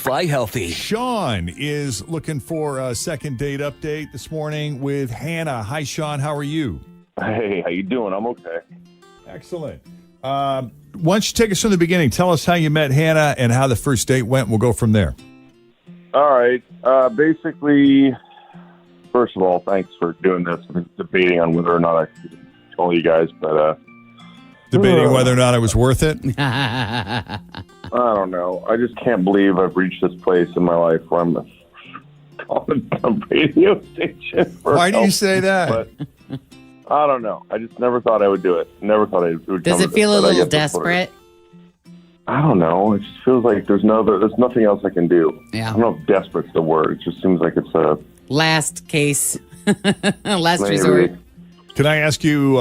Fly healthy. Sean is looking for a second date update this morning with Hannah. Hi, Sean. How are you? Hey, how you doing? I'm okay. Excellent. Why don't you take us from the beginning? Tell us how you met Hannah and how the first date went. We'll go from there. All right. Basically, first of all, thanks for doing this. I've been debating on whether or not I should tell you guys, but Debating whether or not it was worth it? I don't know. I just can't believe I've reached this place in my life where I'm calling a radio station for Why do you help. say that? But I don't know. I just never thought I would do it. Never thought I would. Does it feel a little desperate? I don't know. It just feels like there's nothing else I can do. Yeah. I don't know if desperate's the word. It just seems like it's a Last case. Last maybe. resort. Can I ask you,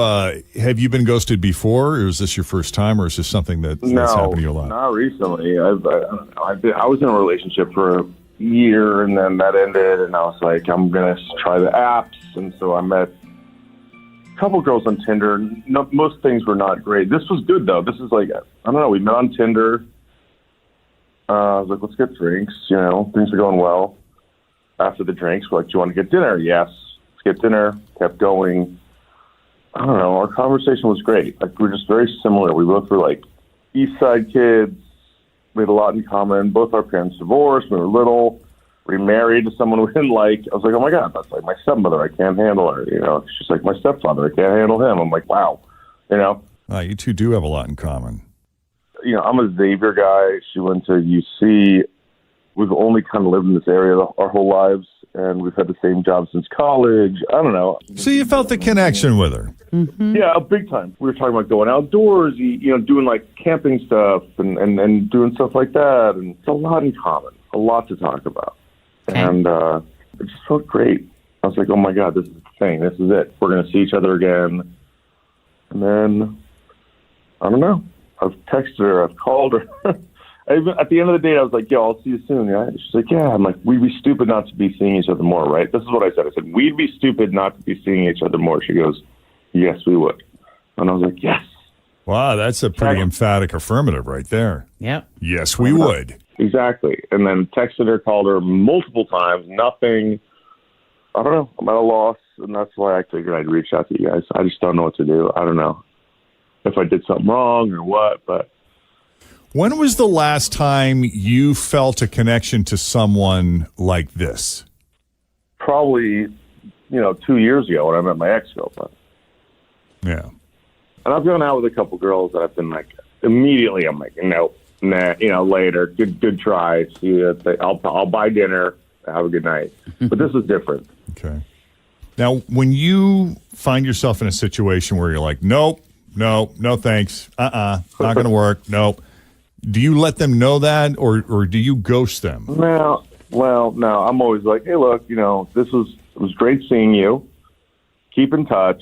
have you been ghosted before, or is this your first time, or is this something that's happened to you a lot? Not recently. I was in a relationship for a year, and then that ended, and I was like, I'm going to try the apps. And so I met a couple girls on Tinder. No, most things were not great. This was good, though. This is like, I don't know, we met on Tinder. I was like, let's get drinks. You know, things are going well. After the drinks, we're like, do you want to get dinner? Yes. Let's get dinner. Kept going. I don't know. Our conversation was great. Like, we're just very similar. We both were like East Side kids. We had a lot in common. Both our parents divorced when we were little. Remarried to someone we didn't like. I was like, oh my God, that's like my stepmother. I can't handle her. You know, she's like my stepfather. I can't handle him. I'm like, wow. You know? You two do have a lot in common. You know, I'm a Xavier guy. She went to UC. We've only kind of lived in this area our whole lives, and we've had the same job since college. I don't know. So you felt the connection with her? Mm-hmm. Yeah, big time. We were talking about going outdoors, you know, doing like camping stuff and doing stuff like that. And it's a lot in common, a lot to talk about. Okay. And it just felt great. I was like, oh my God, this is the thing. This is it. We're going to see each other again. And then, I don't know. I've texted her. I've called her. At the end of the date, I was like, yo, I'll see you soon. Yeah? She's like, yeah. I'm like, we'd be stupid not to be seeing each other more, right? This is what I said. I said, we'd be stupid not to be seeing each other more. She goes, yes, we would. And I was like, yes. Wow, that's a pretty emphatic affirmative right there. Yep. Yes, we would. Exactly. And then texted her, called her multiple times, nothing. I don't know. I'm at a loss, and that's why I figured I'd reach out to you guys. I just don't know what to do. I don't know if I did something wrong or what, but. When was the last time you felt a connection to someone like this? Probably, 2 years ago when I met my ex-girlfriend. Yeah. And I've gone out with a couple girls that I've been like, immediately I'm like, nope, nah, later, good try. See you. I'll buy dinner. Have a good night. But this is different. Okay. Now, when you find yourself in a situation where you're like, nope, no thanks, not going to work, nope. Do you let them know that, or do you ghost them? No, I'm always like, hey, look, it was great seeing you. Keep in touch.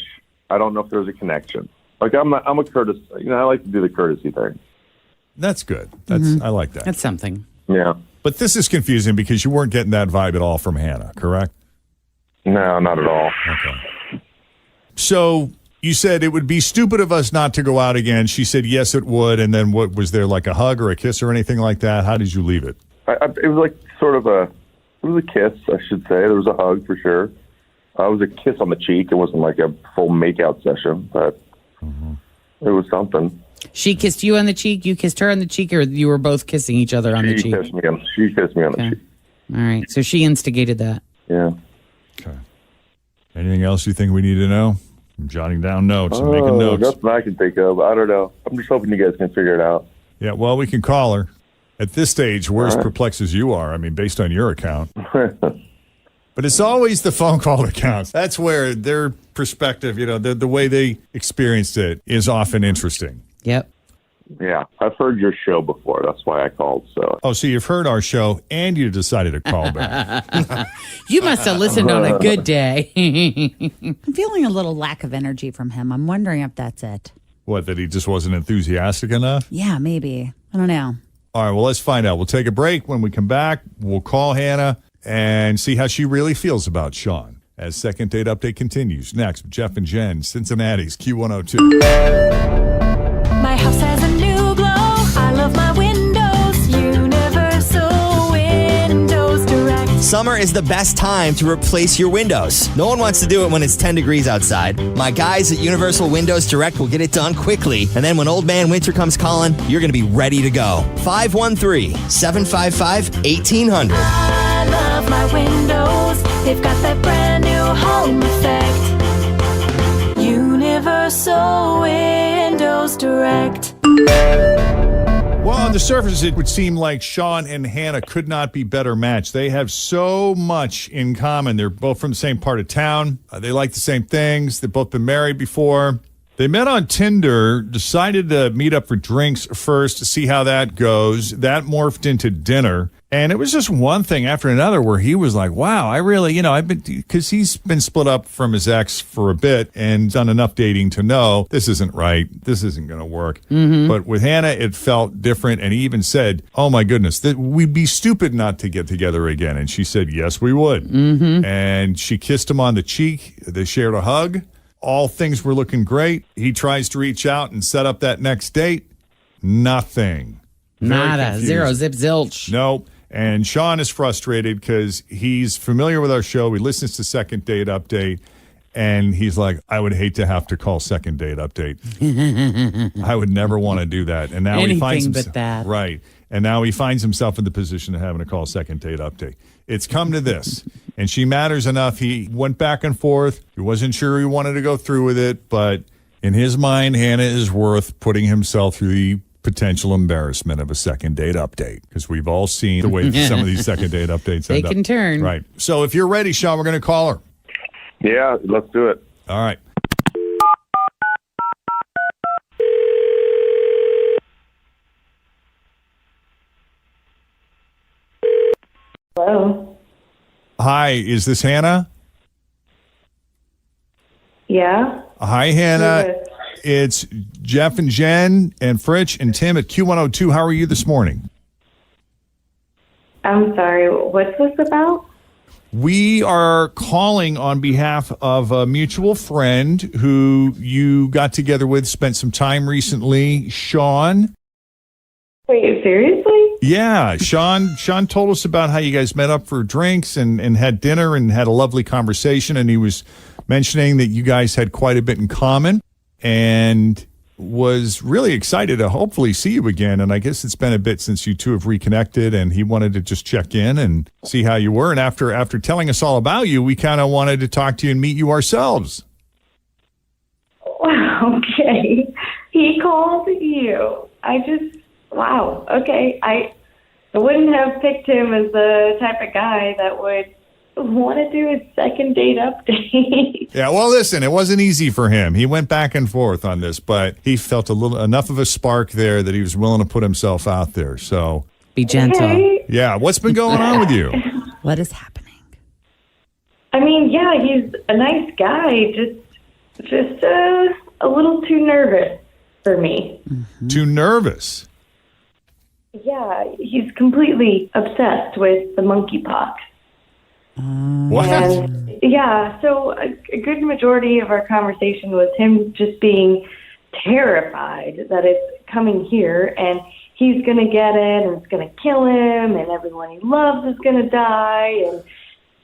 I don't know if there's a connection. Like I'm a courtesy. I like to do the courtesy thing. That's good. I like that. That's something. Yeah. But this is confusing because you weren't getting that vibe at all from Hannah, correct? No, not at all. Okay. So you said it would be stupid of us not to go out again. She said, yes, it would. And then what was there, like a hug or a kiss or anything like that? How did you leave it? It was like it was a kiss, I should say. There was a hug for sure. It was a kiss on the cheek. It wasn't like a full makeout session, but it was something. She kissed you on the cheek, you kissed her on the cheek, or you were both kissing each other on the cheek? She kissed me on the cheek. All right. So she instigated that. Yeah. Okay. Anything else you think we need to know? I'm jotting down notes and making notes. Nothing I can think of. I don't know. I'm just hoping you guys can figure it out. Yeah, well, we can call her. At this stage, we're as perplexed as you are. I mean, based on your account. But it's always the phone call that counts. That's where their perspective, the way they experienced it is often interesting. Yep. Yeah, I've heard your show before. That's why I called. So you've heard our show and you decided to call back. You must have listened on a good day. I'm feeling a little lack of energy from him. I'm wondering if that's it. What, that he just wasn't enthusiastic enough? Yeah, maybe. I don't know. All right, well, let's find out. We'll take a break. When we come back, we'll call Hannah and see how she really feels about Sean. As Second Date Update continues. Next, Jeff and Jenn, Cincinnati's Q102. My house has a new glow. I love my windows. Universal Windows. Summer is the best time to replace your windows. No one wants to do it when it's 10 degrees outside. My guys at Universal Windows Direct will get it done quickly. And then when Old Man Winter comes calling, you're going to be ready to go. 513-755-1800. I love my windows. They've got that brand new home effect. Universal Windows Direct. Well, on the surface, it would seem like Sean and Hannah could not be better matched. They have so much in common. They're both from the same part of town. They like the same things. They've both been married before. They met on Tinder, decided to meet up for drinks first to see how that goes. That morphed into dinner. And it was just one thing after another where he was like, wow, I really, because he's been split up from his ex for a bit and done enough dating to know this isn't right. This isn't going to work. Mm-hmm. But with Hannah, it felt different. And he even said, oh, my goodness, we'd be stupid not to get together again. And she said, yes, we would. Mm-hmm. And she kissed him on the cheek. They shared a hug. All things were looking great. He tries to reach out and set up that next date. Nothing. Nada. Zero. Zip zilch. Nope. And Sean is frustrated because he's familiar with our show. He listens to Second Date Update. And he's like, I would hate to have to call Second Date Update. I would never want to do that. And now he finds himself, but that. Right. And now he finds himself in the position of having to call Second Date Update. It's come to this. And she matters enough. He went back and forth. He wasn't sure he wanted to go through with it. But in his mind, Hannah is worth putting himself through the potential embarrassment of a Second Date Update, because we've all seen the way some of these Second Date Updates they can turn. Right. So if you're ready, Sean, we're going to call her. Yeah, let's do it. All right. Hello. Hi, is this Hannah? Yeah. Hi, Hannah. It's Jeff and Jen and Fritch and Tim at Q102. How are you this morning? I'm sorry. What's this about? We are calling on behalf of a mutual friend who you got together with, spent some time recently, Sean. Wait, seriously? Yeah, Sean told us about how you guys met up for drinks and had dinner and had a lovely conversation, and he was mentioning that you guys had quite a bit in common and was really excited to hopefully see you again. And I guess it's been a bit since you two have reconnected, and he wanted to just check in and see how you were. And after telling us all about you, we kind of wanted to talk to you and meet you ourselves. Wow, okay. He called you. Wow, okay. I wouldn't have picked him as the type of guy that would want to do a Second Date Update. Yeah, well, listen, it wasn't easy for him. He went back and forth on this, but he felt enough of a spark there that he was willing to put himself out there. So be gentle. Okay. Yeah, what's been going on with you? What is happening? I mean, yeah, he's a nice guy, just a little too nervous for me. Mm-hmm. Too nervous? Yeah, he's completely obsessed with the monkeypox. What? And, yeah, so a good majority of our conversation was him just being terrified that it's coming here and he's going to get it and it's going to kill him and everyone he loves is going to die. And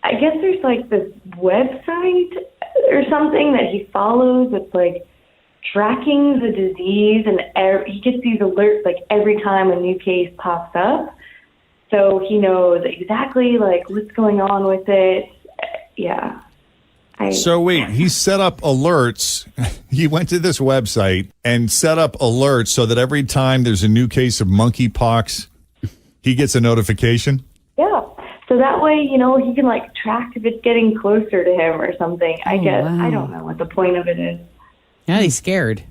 I guess there's like this website or something that he follows that's like tracking the disease, and he gets these alerts like every time a new case pops up. So he knows exactly like what's going on with it. Yeah. So wait, he set up alerts. He went to this website and set up alerts so that every time there's a new case of monkeypox, he gets a notification? Yeah. So that way, he can like track if it's getting closer to him or something. I guess. Wow. I don't know what the point of it is. Yeah, he's scared.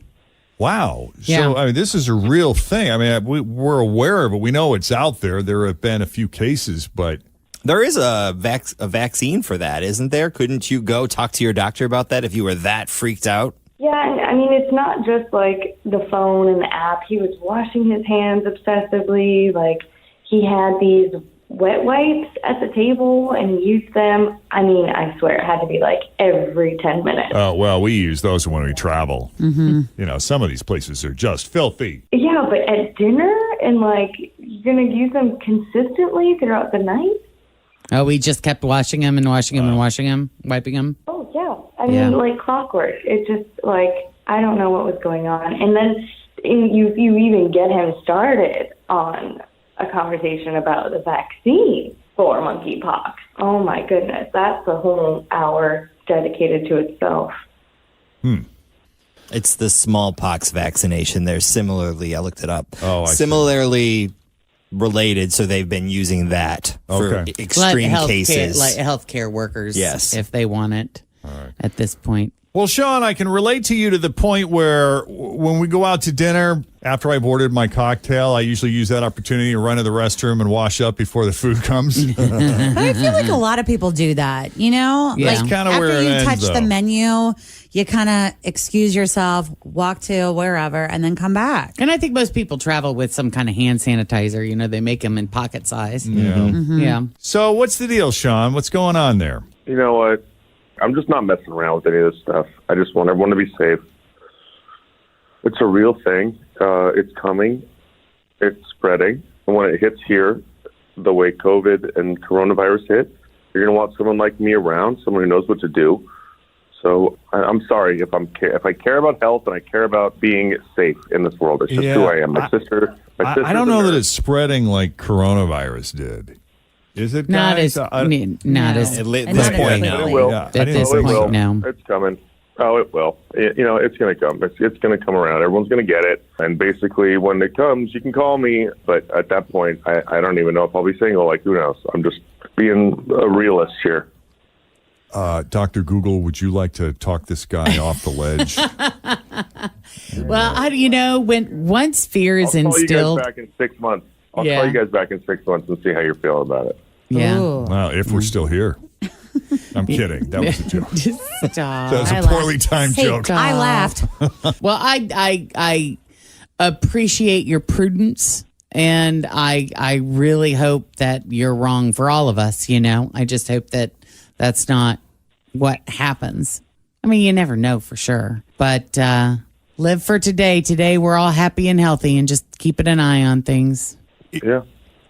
Wow. Yeah. So, I mean, this is a real thing. I mean, we're aware of it. We know it's out there. There have been a few cases, but... There is a vaccine for that, isn't there? Couldn't you go talk to your doctor about that if you were that freaked out? Yeah, I mean, it's not just like the phone and the app. He was washing his hands obsessively. Like, he had these wet wipes at the table and he used them. I mean, I swear it had to be like every 10 minutes. Oh, well, we use those when we travel. Mm-hmm. Some of these places are just filthy. Yeah, but at dinner and like you're going to use them consistently throughout the night? Oh, we just kept washing him and washing him and washing him, wiping him. Oh, yeah. I mean, like clockwork. It just, like, I don't know what was going on. And then you even get him started on a conversation about the vaccine for monkeypox. Oh, my goodness. That's a whole hour dedicated to itself. It's the smallpox vaccination. They're similarly, I looked it up. Oh, I see. Similarly related, so they've been using that for extreme cases. Like healthcare workers, Yes. if they want it at this point. Well, Sean, I can relate to you to the point where when we go out to dinner, after I've ordered my cocktail, I usually use that opportunity to run to the restroom and wash up before the food comes. I feel like a lot of people do that, you know? Yeah. Like That's kinda after where it you ends, touch the though. menu, you kind of excuse yourself, walk to wherever, and then come back. And I think most people travel with some kind of hand sanitizer. You know, they make them in pocket size. Yeah. So what's the deal, Sean? What's going on there? You know what? I'm just not messing around with any of this stuff. I just want everyone to be safe. It's a real thing. It's coming. It's spreading. And when it hits here, the way COVID and coronavirus hit, you're going to want someone like me around, someone who knows what to do. So I'm sorry if I care about health and I care about being safe in this world. It's just who I am. My sister. I don't know that it's spreading like coronavirus did. Is it? Not guys? as, not as, At And this not point, as no. It will. Yeah, I at didn't this think it so. point, no. It's coming. Oh, it will. It's going to come. It's going to come around. Everyone's going to get it. And basically, when it comes, you can call me. But at that point, I don't even know if I'll be single. Like, who knows? I'm just being a realist here. Dr. Google, would you like to talk this guy off the ledge? Well, when once fear is I'll call you instilled, guys back in 6 months. I'll Yeah. call you guys back in 6 months and see how you're feeling about it. yeah. Ooh. Well, if we're still here. I'm kidding. That was a joke. Stop. That was a poorly timed Hey, joke. I laughed. Well, I appreciate your prudence, and I really hope that you're wrong for all of us. You know, I just hope that that's not what happens. I mean, you never know for sure, but live for today. Today, we're all happy and healthy, and just keeping an eye on things. Yeah.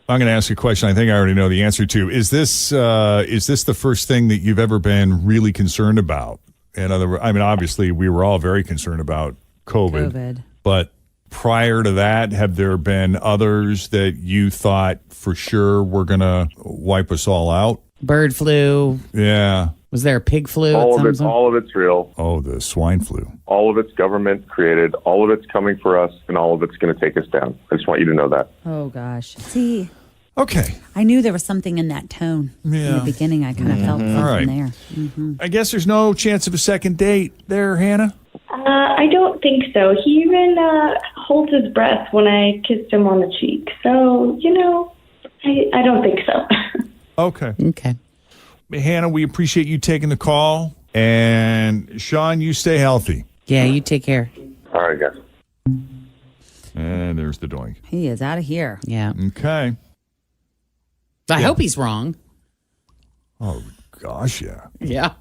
I'm going to ask you a question I think I already know the answer to. Is this the first thing that you've ever been really concerned about? In other words, I mean, obviously, we were all very concerned about COVID. But prior to that, have there been others that you thought for sure were going to wipe us all out? Bird flu. Yeah. Was there a pig flu? All at of some it. All of it's real. Oh, the swine flu. All of it's government created. All of it's coming for us, and all of it's going to take us down. I just want you to know that. Oh, gosh. See, Okay. I knew there was something in that tone. In Yeah. the beginning, I kind of felt something right. there. I guess there's no chance of a second date there, Hannah? I don't think so. He even holds his breath when I kissed him on the cheek. So, I don't think so. Okay. Okay. Hannah, we appreciate you taking the call. And Sean, you stay healthy. Yeah, you take care. All right, guys. And there's the doink. He is out of here. Yeah. Okay. I hope he's wrong. Oh, gosh, yeah. Yeah.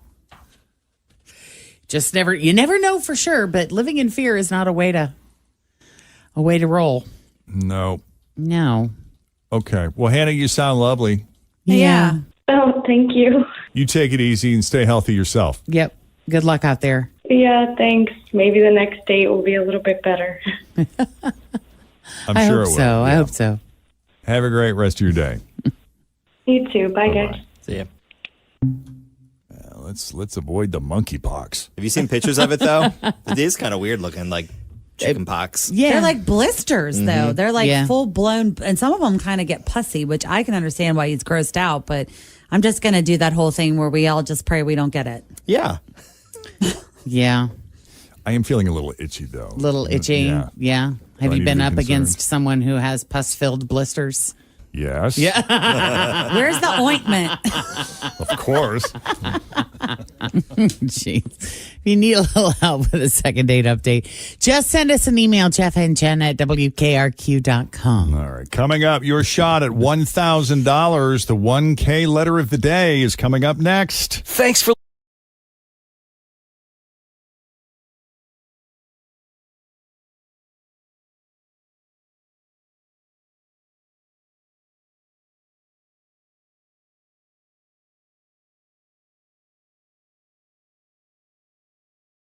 You never know for sure, but living in fear is not a way to roll. No. No. Okay. Well, Hannah, you sound lovely. Yeah. Oh, thank you. You take it easy and stay healthy yourself. Yep. Good luck out there. Yeah, thanks. Maybe the next date will be a little bit better. I'm I sure hope it will. so. I Yeah. hope so. Have a great rest of your day. You too. Bye, guys. See ya. Let's avoid the monkeypox. Have you seen pictures of it though? It is kind of weird looking, like chicken pox. Yeah. They're like blisters, though. They're like Yeah. full blown, and some of them kind of get pussy, which I can understand why he's grossed out. But I'm just going to do that whole thing where we all just pray we don't get it. Yeah. Yeah. I am feeling a little itchy, though. Little itchy. Yeah. Yeah. I Have need you to been be up concerned. against someone who has pus-filled blisters? Yes. Yeah. Where's the ointment? Of course. Jeez. If you need a little help with a second date update, just send us an email, Jeff and Jenn at WKRQ.com. All right. Coming up, your shot at $1,000. The 1K letter of the day is coming up next. Thanks for